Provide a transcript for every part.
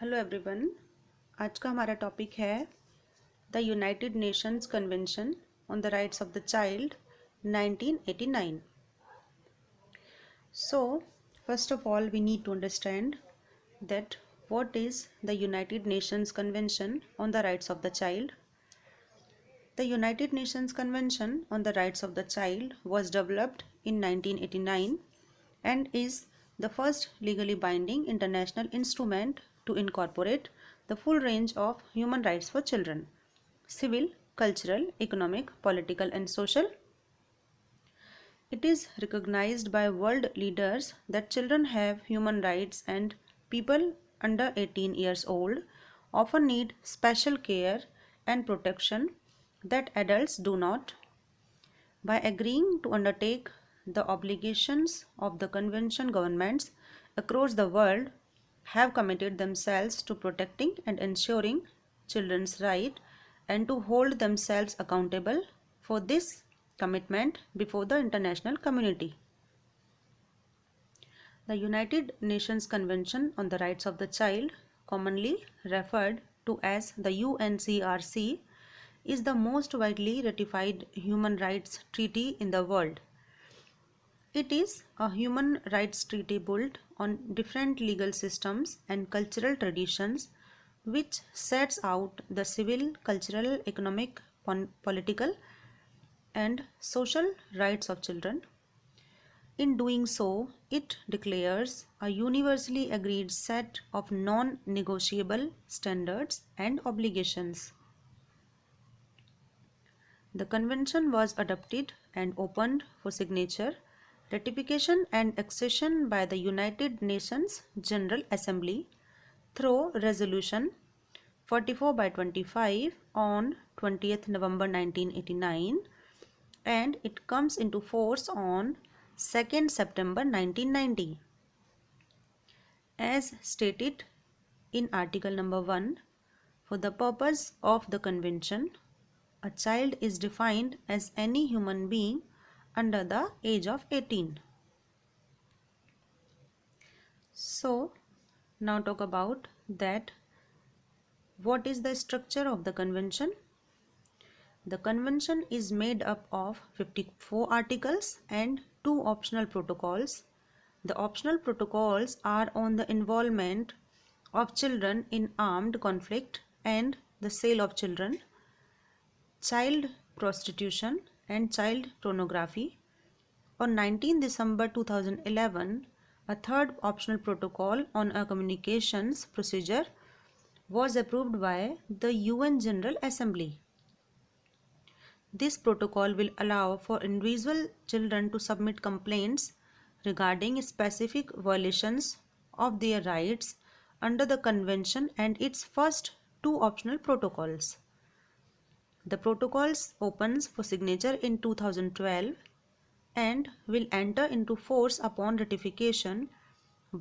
Hello everyone. आज का हमारा टॉपिक है the United Nations convention on the rights of the child 1989। So first of all we need to understand that what is the United Nations Convention on the Rights of the Child. The United Nations Convention on the Rights of the Child was developed in 1989 and is the first legally binding international instrument to incorporate the full range of human rights for children: civil, cultural, economic, political, and social. It is recognized by world leaders that children have human rights and people under 18 years old often need special care and protection that adults do not. By agreeing to undertake the obligations of the convention, governments across the world have committed themselves to protecting and ensuring children's rights and to hold themselves accountable for this commitment before the international community. The United Nations Convention on the Rights of the Child, commonly referred to as the UNCRC, is the most widely ratified human rights treaty in the world. It is a human rights treaty built on different legal systems and cultural traditions, which sets out the civil, cultural, economic, political, and social rights of children. In doing so, it declares a universally agreed set of non-negotiable standards and obligations. The convention was adopted and opened for signature, ratification, and accession by the United Nations General Assembly through Resolution 44 by 25 on 20th November 1989, and it comes into force on 2nd September 1990. As stated in Article number 1, for the purpose of the convention, a child is defined as any human being under the age of 18. So, now talk about that. What is the structure of the convention? The convention is made up of 54 articles and 2 optional protocols. The optional protocols are on the involvement of children in armed conflict and the sale of children, child prostitution, and child pornography. On 19 December 2011, a third optional protocol on a communications procedure was approved by the UN General Assembly. This protocol will allow for individual children to submit complaints regarding specific violations of their rights under the convention and its first 2 optional protocols. The protocols opens for signature in 2012 and will enter into force upon ratification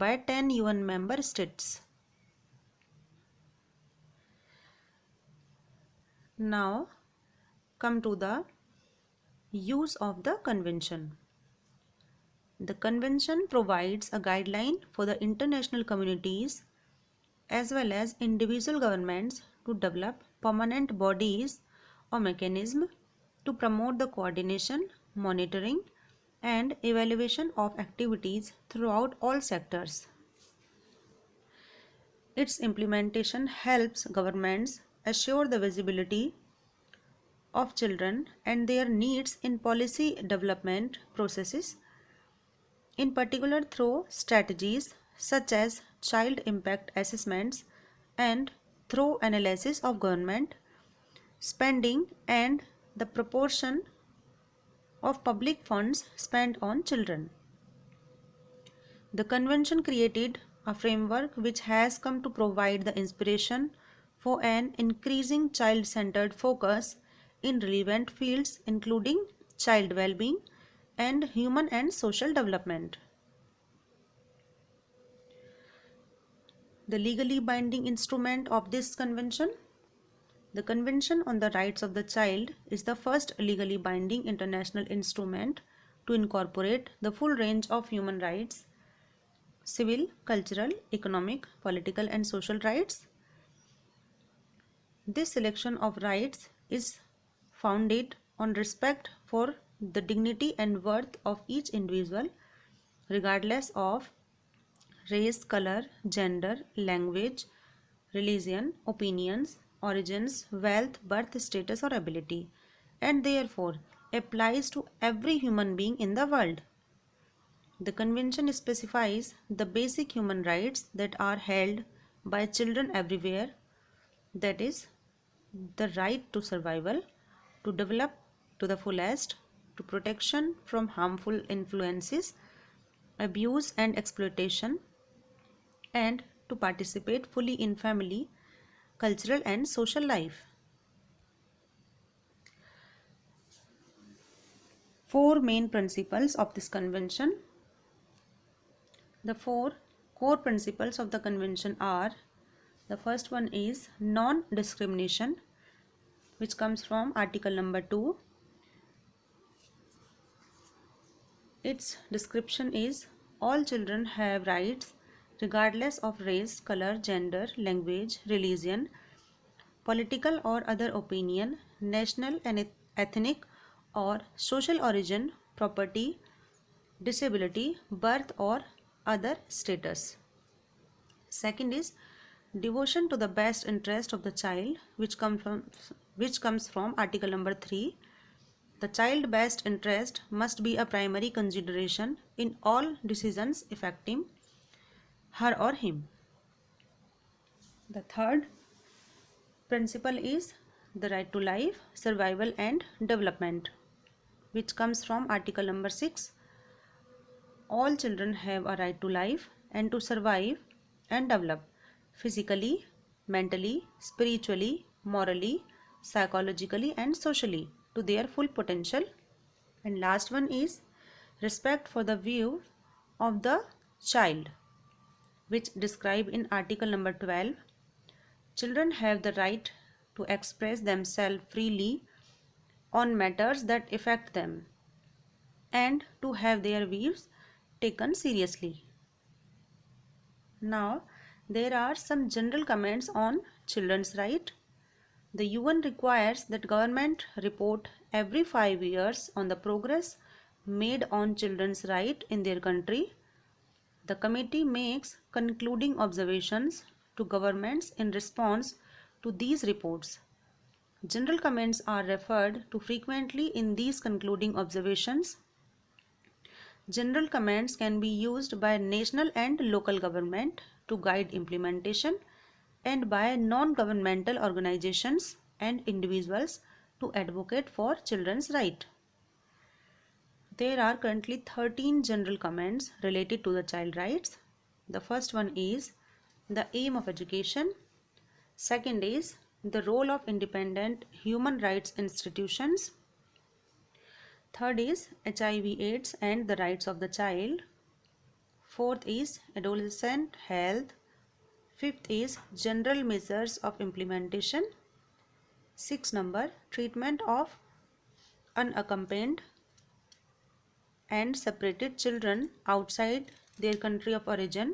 by 10 UN member states. Now come to the use of the convention. The convention provides a guideline for the international communities as well as individual governments to develop permanent bodies or mechanisms to promote the coordination, monitoring, and evaluation of activities throughout all sectors. Its implementation helps governments assure the visibility of children and their needs in policy development processes, in particular through strategies such as child impact assessments and through analysis of government spending and the proportion of public funds spent on children. The convention created a framework which has come to provide the inspiration for an increasing child-centered focus in relevant fields including child well-being and human and social development. The legally binding instrument of this convention. The Convention on the Rights of the Child is the first legally binding international instrument to incorporate the full range of human rights, civil, cultural, economic, political and social rights. This selection of rights is founded on respect for the dignity and worth of each individual, regardless of race, color, gender, language, religion, opinions, origins, wealth, birth status or ability, and therefore applies to every human being in the world. The convention specifies the basic human rights that are held by children everywhere, that is, the right to survival, to develop to the fullest, to protection from harmful influences, abuse and exploitation, and to participate fully in family, cultural and social life. Four main principles of this convention. The four core principles of the convention are: the first one is non-discrimination, which comes from article number 2. Its description is: all children have rights regardless of race, color, gender, language, religion, political or other opinion, national and ethnic or social origin, property, disability, birth or other status. Second is devotion to the best interest of the child, which comes from article number 3. The child best interest must be a primary consideration in all decisions affecting her or him. The third principle is the right to life, survival and development, which comes from article number 6. All children have a right to life and to survive and develop physically, mentally, spiritually, morally, psychologically and socially to their full potential. And last one is respect for the view of the child, which described in article number 12. Children have the right to express themselves freely on matters that affect them and to have their views taken seriously. Now, there are some general comments on children's right. The UN requires that government report every 5 years on the progress made on children's right in their country. The committee makes concluding observations to governments in response to these reports. General comments are referred to frequently in these concluding observations. General comments can be used by national and local government to guide implementation and by non-governmental organizations and individuals to advocate for children's rights. There are currently 13 general comments related to the child rights. The first one is the aim of education. Second is the role of independent human rights institutions. Third is HIV/AIDS and the rights of the child. Fourth is adolescent health. Fifth is general measures of implementation. Sixth number, treatment of unaccompanied and separated children outside their country of origin.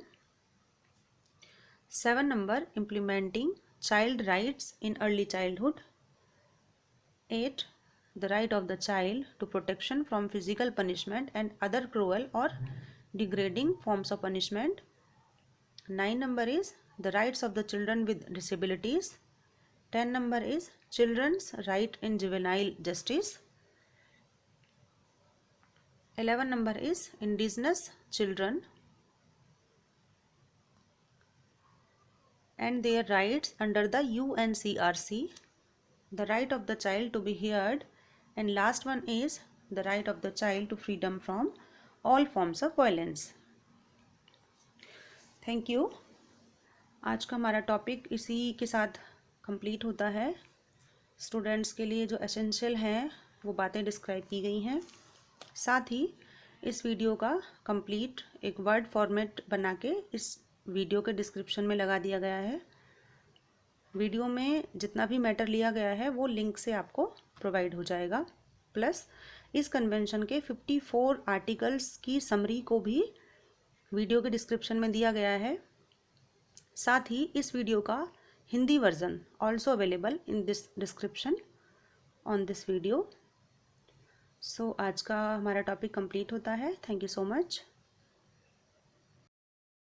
7 number, implementing child rights in early childhood. 8, the right of the child to protection from physical punishment and other cruel or degrading forms of punishment. 9 number is the rights of the children with disabilities. 10 number is children's right in juvenile justice. 11 number is indigenous children and their rights under the UNCRC, the right of the child to be heard, and last one is the right of the child to freedom from all forms of violence. Thank you. आज का हमारा topic इसी के साथ complete होता है। Students के लिए जो एसेंशियल हैं वो बातें डिस्क्राइब की गई हैं। साथ ही इस वीडियो का कंप्लीट एक वर्ड फॉर्मेट बना के इस वीडियो के डिस्क्रिप्शन में लगा दिया गया है। वीडियो में जितना भी मैटर लिया गया है वो लिंक से आपको प्रोवाइड हो जाएगा। प्लस इस कन्वेंशन के 54 आर्टिकल्स की समरी को भी वीडियो के डिस्क्रिप्शन में दिया गया है। साथ ही इस वीडियो का Hindi version also available in this description on this video. So आज का हमारा टॉपिक कंप्लीट होता है। Thank you so much.